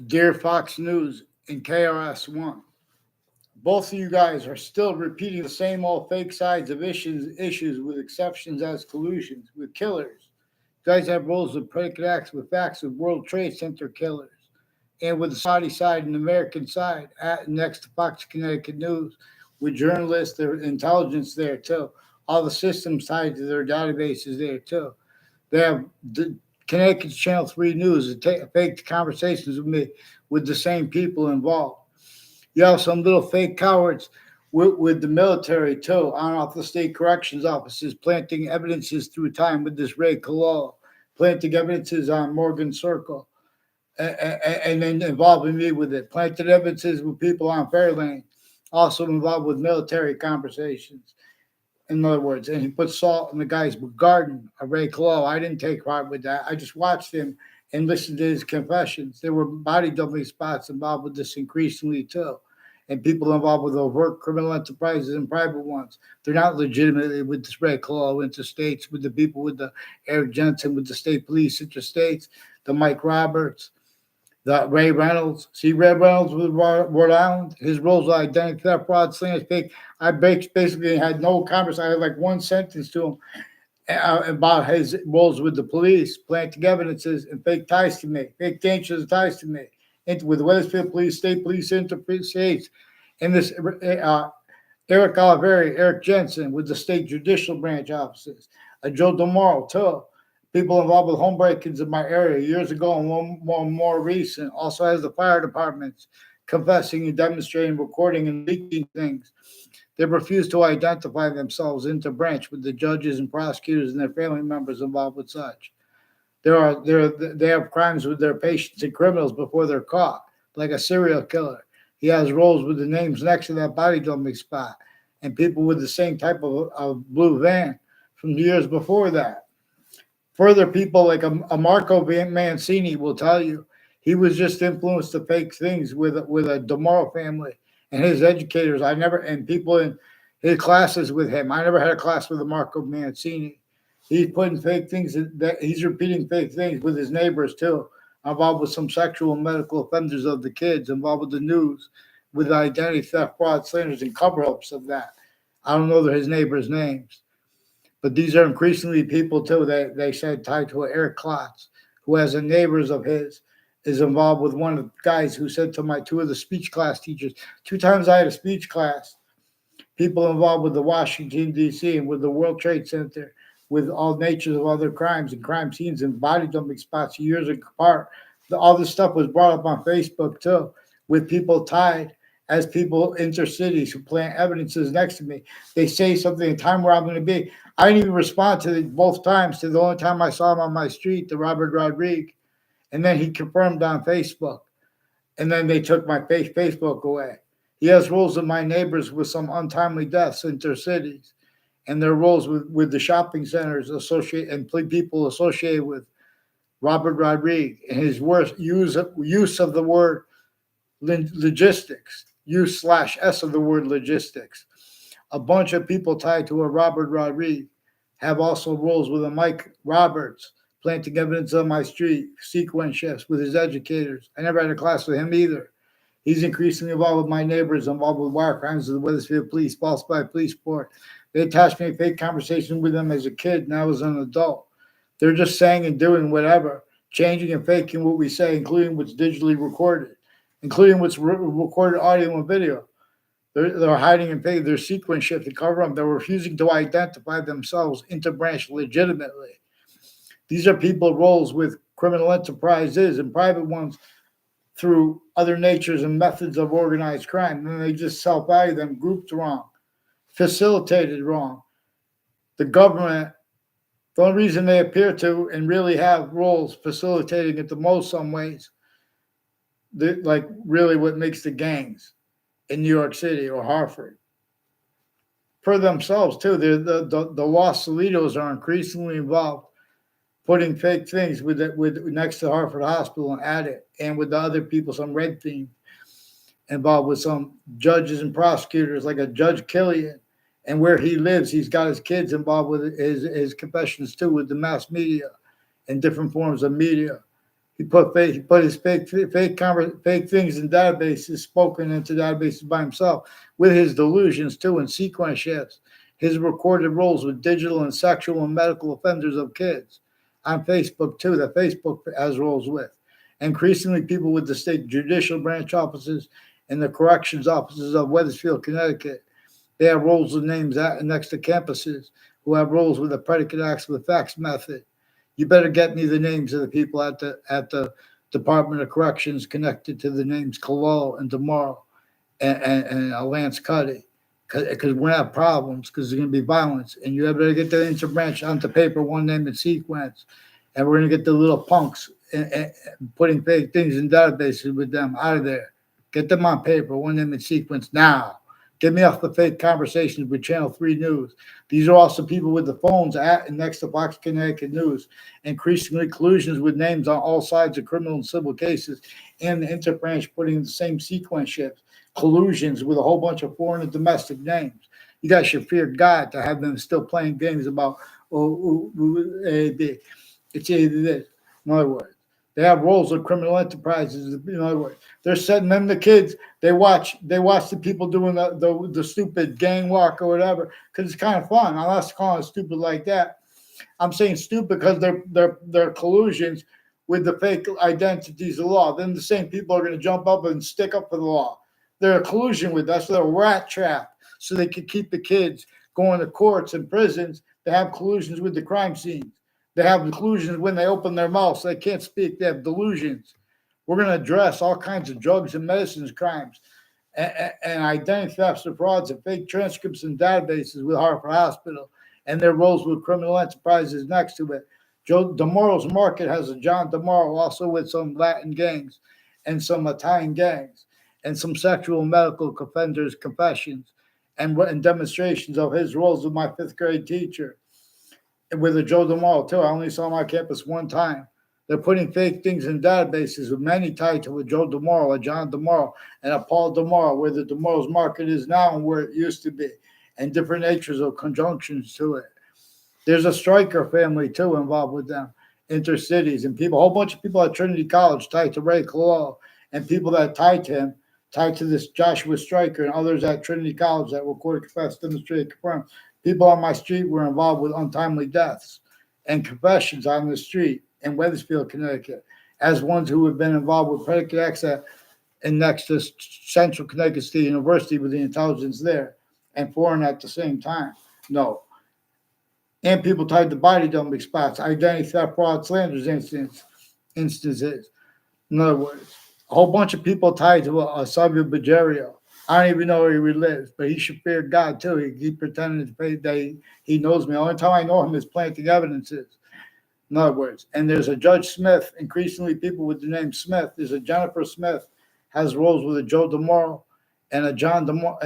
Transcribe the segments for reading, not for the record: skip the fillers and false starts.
Dear Fox News and KRS-One, both of you guys are still repeating the same old fake sides of issues with exceptions as collusions with killers. You guys have roles of predicate acts with facts with World Trade Center killers. And with the Saudi side and American side, next to Fox Connecticut News, with journalists, their intelligence there too. All the systems tied to their databases there too. They have the Connecticut Channel 3 News that fake conversations with me with the same people involved. You have some little fake cowards with the military too, on off the state corrections offices, planting evidences through time with this Ray Collusions, planting evidences on Morgan Circle, and then involving me with it. Planted evidences with people on Fairlane, also involved with military conversations. In other words, and he put salt in the guy's garden, a Ray Collusions. I didn't take part with that. I just watched him and listened to his confessions. There were body dumping spots involved with this increasingly too. And people involved with overt criminal enterprises and private ones. They're not legitimately with this Ray Collusions interstates, with the people with the Eric Jensen, with the state police interstates, the Mike Roberts, the Ray Reynolds. See Ray Reynolds with Rhode Island. His roles are identity theft, fraud, slander, fake. I basically had no conversation. I had like one sentence to him about his roles with the police, planting evidences and fake ties to me, fake dangerous ties to me, with the Wethersfield Police, State Police, interstates, and this Eric Oliveri, Eric Jensen with the state judicial branch offices, Joe DeMoro too. People involved with home break-ins in my area years ago and one more recent. Also has the fire departments confessing and demonstrating, recording and leaking things. They refuse to identify themselves into branch with the judges and prosecutors and their family members involved with such. They have crimes with their patients and criminals before they're caught, like a serial killer. He has roles with the names next to that body dumping spot, and people with the same type of blue van from the years before that. Further, people like a Marco Mancini will tell you he was just influenced to fake things with a DeMoro family and his educators. And people in his classes with him. I never had a class with a Marco Mancini. He's putting fake things that he's repeating fake things with his neighbors too, involved with some sexual and medical offenders of the kids, involved with the news, with identity theft, fraud, slanders, and cover-ups of that. I don't know his neighbors' names. But these are increasingly people too that they said tied to Eric Klotz, who as a neighbors of his is involved with one of the guys who said to my two of the speech class teachers, 2 times I had a speech class, people involved with the Washington, D.C. and with the World Trade Center, with all natures of other crimes and crime scenes and body dumping spots years apart. All this stuff was brought up on Facebook too, with people tied as people enter cities who plant evidences next to me. They say something, the time where I'm going to be. I didn't even respond to both times. To the only time I saw him on my street, the Robert Rodriguez, and then he confirmed on Facebook, and then they took my Facebook away. He has roles of my neighbors with some untimely deaths in their cities, and their roles with the shopping centers associated and people associated with Robert Rodriguez and his worst use of the word logistics, use/s of the word logistics. A bunch of people tied to a Robert Rodriguez have also roles with a Mike Roberts, planting evidence on my street, sequence shifts with his educators. I never had a class with him either. He's increasingly involved with my neighbors, involved with wire crimes of the Wethersfield Police, falsified police report. They attached me a fake conversation with them as a kid, now as an adult. They're just saying and doing whatever, changing and faking what we say, including what's digitally recorded, including what's recorded audio and video. They're hiding and faking. They're sequence shift to cover them. They're refusing to identify themselves into branch legitimately. These are people roles with criminal enterprises and private ones through other natures and methods of organized crime. And they just self-value them, grouped wrong, facilitated wrong. The government, the only reason they appear to and really have roles facilitating it the most some ways, like really what makes the gangs in New York City or Hartford. For themselves too, the Los Solitos are increasingly involved, putting fake things with next to Hartford Hospital and at it, and with the other people, some red team involved with some judges and prosecutors, like a Judge Killian, and where he lives, he's got his kids involved with his confessions too, with the mass media and different forms of media. He put his fake things in databases, spoken into databases by himself, with his delusions too, and sequence shifts. His recorded roles with digital and sexual and medical offenders of kids on Facebook too, that Facebook has roles with. Increasingly, people with the state judicial branch offices and the corrections offices of Wethersfield, Connecticut. They have roles with names next to campuses who have roles with the predicate acts with fax method. You better get me the names of the people at the Department of Corrections connected to the names Collo and Demaro and Lance Cuddy, because we're gonna have problems because there's gonna be violence, and you better get the interbranch onto paper, one name and sequence, and we're gonna get the little punks and putting fake things in databases with them out of there. Get them on paper, one name and sequence now. Get me off the fake conversations with Channel 3 News. These are also people with the phones at and next to Fox Connecticut News. Increasingly, collusions with names on all sides of criminal and civil cases, and the interbranch putting in the same sequence shifts. Collusions with a whole bunch of foreign and domestic names. You guys should fear God to have them still playing games about A, B. It's either this. In other words, they have roles of criminal enterprises. In other words, they're setting them the kids. They watch the people doing the stupid gang walk or whatever because it's kind of fun. I'm not calling it stupid like that. I'm saying stupid because they're collusions with the fake identities of the law. Then the same people are going to jump up and stick up for the law. They're a collusion with us. They're a rat trap so they can keep the kids going to courts and prisons. They have collusions with the crime scenes. They have delusions when they open their mouths. They can't speak. They have delusions. We're going to address all kinds of drugs and medicines crimes and identity thefts and frauds and fake transcripts and databases with Hartford Hospital and their roles with criminal enterprises next to it. Joe DeMoro's Market has a John DeMoro also with some Latin gangs and some Italian gangs and some sexual and medical offenders confessions and demonstrations of his roles with my fifth grade teacher with a Joe DeMoro too. I only saw him on campus one time. They're putting fake things in databases with many tied to a Joe DeMoro, a John DeMoro, and a Paul DeMoro, where the DeMoro's Market is now and where it used to be, and different natures of conjunctions to it. There's a Stryker family too involved with them, intercities, and people, a whole bunch of people at Trinity College tied to Ray Collo, and people that tied to him, tied to this Joshua Stryker, and others at Trinity College that recorded, confessed, demonstrated, confirmed. People on my street were involved with untimely deaths and confessions on the street in Wethersfield, Connecticut, as ones who have been involved with predicate acts and next to Central Connecticut State University with the intelligence there and foreign at the same time. No. And people tied to body dumping spots, identity theft, fraud, slanders instances. In other words, a whole bunch of people tied to a Savio Bagerio. I don't even know where he lives, but he should fear God too. He pretending to pay that he knows me. The only time I know him is planting evidences. In other words, and there's a Judge Smith. Increasingly, people with the name Smith. There's a Jennifer Smith has roles with a Joe DeMoro and a John DeMoro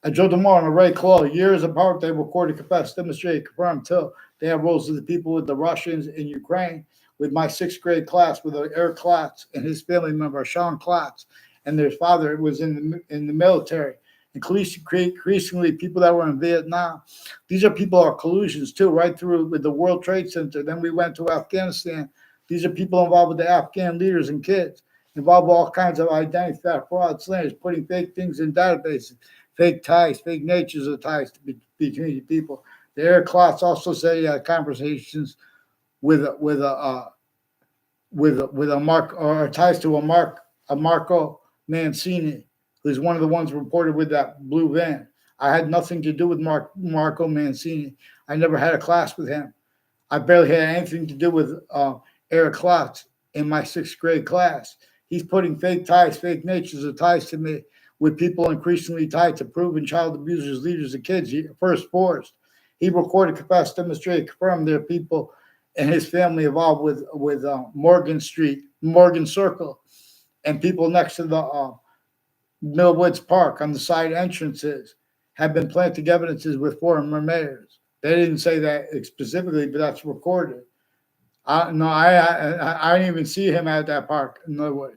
and Joe DeMoro and a Ray Claw. Years apart, they recorded, confessed, demonstrated, confirmed till they have roles with the people with the Russians in Ukraine. With my sixth grade class, with Eric Klotz and his family member Sean Klotz, and their father was in the military. Increasingly, people that were in Vietnam. These are people who are collusions too, right through with the World Trade Center. Then we went to Afghanistan. These are people involved with the Afghan leaders and kids, involved with all kinds of identity theft, fraud, slanders, putting fake things in databases, fake ties, fake natures of ties between people. The Eric Klotz also said he had conversations with a Mark or ties to a Marco Mancini, who's one of the ones reported with that blue van. I had nothing to do with Marco Mancini. I never had a class with him. I barely had anything to do with Eric Klotz in my sixth grade class. He's putting fake ties, fake natures of ties to me with people increasingly tied to proven child abusers, leaders of kids, first forced. He recorded, confessed, demonstrated, confirmed there are people and his family involved with Morgan Street, Morgan Circle, and people next to the Millwoods Park on the side entrances have been planting evidences with former mayors. They didn't say that specifically, but that's recorded. No, I didn't even see him at that park. In other words,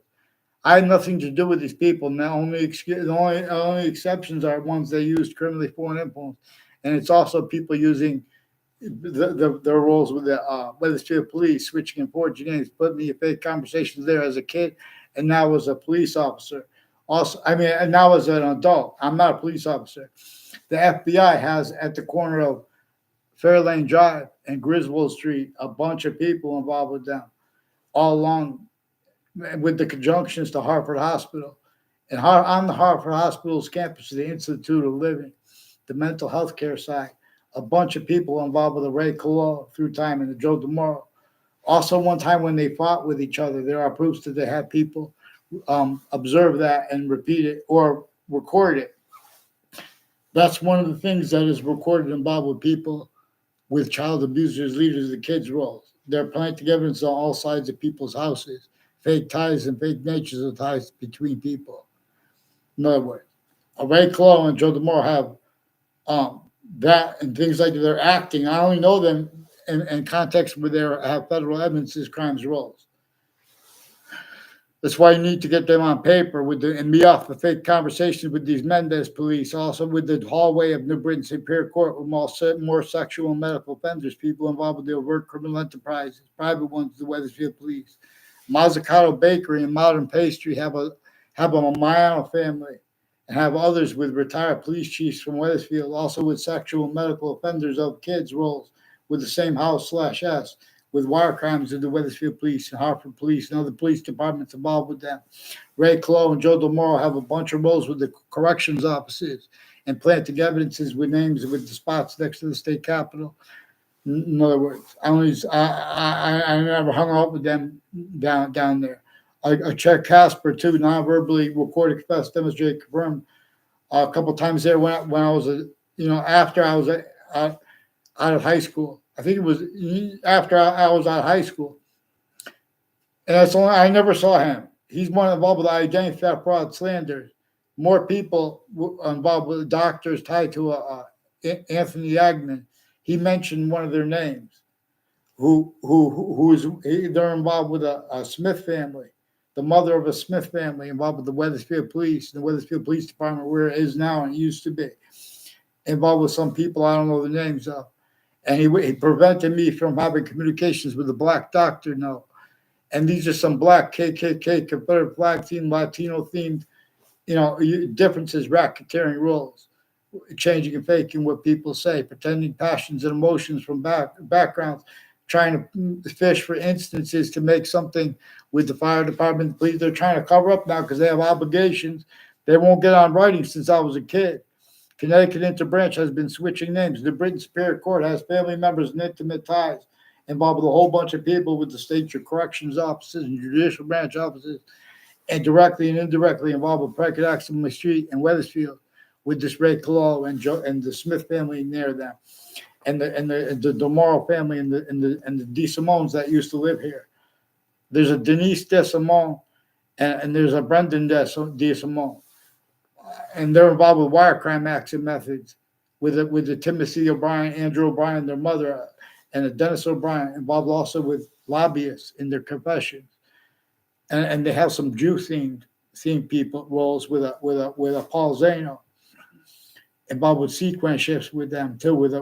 I had nothing to do with these people. And the only exceptions are ones that used criminally foreign influence, and it's also people using their roles with the Weathersfield police, switching and forging names, put me in fake conversations there as a kid, and now as a police officer. Also, I mean, and now as an adult, I'm not a police officer. The FBI has at the corner of Fairlane Drive and Griswold Street a bunch of people involved with them, all along with the conjunctions to Hartford Hospital. And on the Hartford Hospital's campus, the Institute of Living, the mental health care side, a bunch of people involved with the Ray Collusions through time and the Joe DeMoro. Also, one time when they fought with each other, there are proofs that they had people observe that and repeat it or record it. That's one of the things that is recorded involved with people with child abusers, leaders, the kids' roles. They're planting evidence on all sides of people's houses, fake ties and fake natures of ties between people. In other words, Ray Collusions and Joe DeMoro have um, that and things like that. They're acting. I only know them in context where they have federal evidence as crimes roles. That's why you need to get them on paper with and me off the fake conversations with these Mendez police, also with the hallway of New Britain Superior Court with more sexual and medical offenders, people involved with the overt criminal enterprises, private ones, the Weathersfield police. Mazzucato Bakery and Modern Pastry have a Mayano family and have others with retired police chiefs from Weathersfield, also with sexual and medical offenders of kids roles with the same house/S with wire crimes of the Weathersfield Police and Hartford Police and other police departments involved with them. Ray Collusions and Joe DeMoro have a bunch of roles with the corrections offices and planting evidences with names with the spots next to the state capitol. In other words, I never hung out with them down there. I checked Casper too, non-verbally recorded, confessed, demonstrated, confirmed a couple times there when I was after I was out of high school. I think it was after I was out of high school. And that's only, I never saw him. He's one involved with identity theft, fraud, slander. More people involved with doctors tied to Anthony Agnew. He mentioned one of their names. Who is they're involved with a Smith family, the mother of a Smith family involved with the Weathersfield Police, the Weathersfield Police Department, where it is now and it used to be, involved with some people I don't know the names of. And he prevented me from having communications with the black doctor. No, and these are some black KKK, Confederate flag themed, Latino themed, differences, racketeering roles, changing and faking what people say, pretending passions and emotions from backgrounds, trying to fish for instances to make something with the fire department, the police. They're trying to cover up now because they have obligations. They won't get on writing since I was a kid. Connecticut Interbranch has been switching names. The Britain Superior Court has family members and intimate ties involved with a whole bunch of people with the state corrections offices and judicial branch offices, and directly and indirectly involved with predicate acts on my street in Weathersfield with this Ray Collusions and the Smith family near them, and the DeMoro family and the DeSimones that used to live here. There's a Denise DeSimone and there's a Brendan DeSimone. And they're involved with wire crime acts and methods with the Timothy O'Brien, Andrew O'Brien, their mother, and the Dennis O'Brien, involved also with lobbyists in their confessions. And they have some Jew themed people roles with a Paul Zano, involved with sequence shifts with them too, with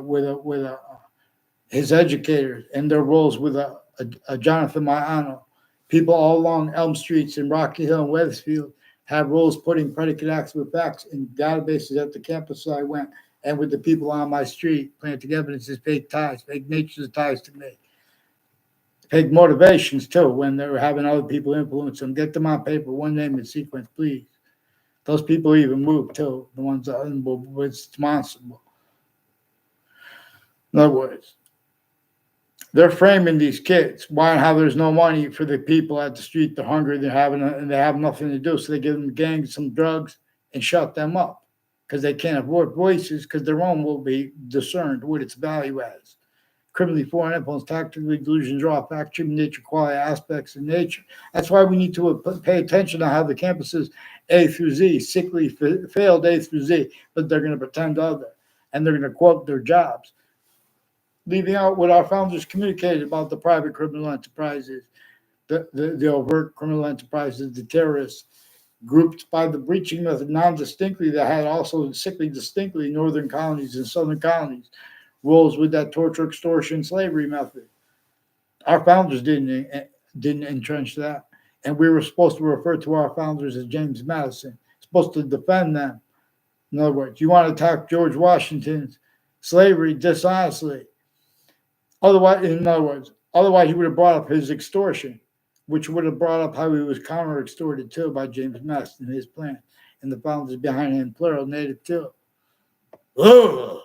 his educators and their roles with a Jonathan Maiano. People all along Elm Streets in Rocky Hill and Weathersfield have roles putting predicate acts with facts in databases at the campus I went, and with the people on my street, planting evidences, fake ties, fake natures of ties to me. Fake motivations too, when they're having other people influence them. Get them on paper, one name and sequence, please. Those people even move too, the ones that are responsible. In other words, they're framing these kids. Why and how there's no money for the people at the street. They're hungry. And they have nothing to do. So they give them gangs some drugs and shut them up because they can't afford voices because their own will be discerned what its value as. Criminally foreign influence, tactically delusions, raw fact, treatment, nature, quality, aspects of nature. That's why we need to pay attention to how the campuses A through Z, sickly, failed A through Z, but they're going to pretend other. And they're going to quote their jobs, leaving out what our founders communicated about the private criminal enterprises, the overt criminal enterprises, the terrorists, grouped by the breaching method non-distinctly that had also sickly distinctly northern colonies and southern colonies, rules with that torture, extortion, slavery method. Our founders didn't entrench that, and we were supposed to refer to our founders as James Madison, supposed to defend them. In other words, you want to attack George Washington's slavery dishonestly. Otherwise, in other words, otherwise he would have brought up his extortion, which would have brought up how he was counter extorted too by James Madison and his plan, and the founders behind him, plural, native too. Ugh.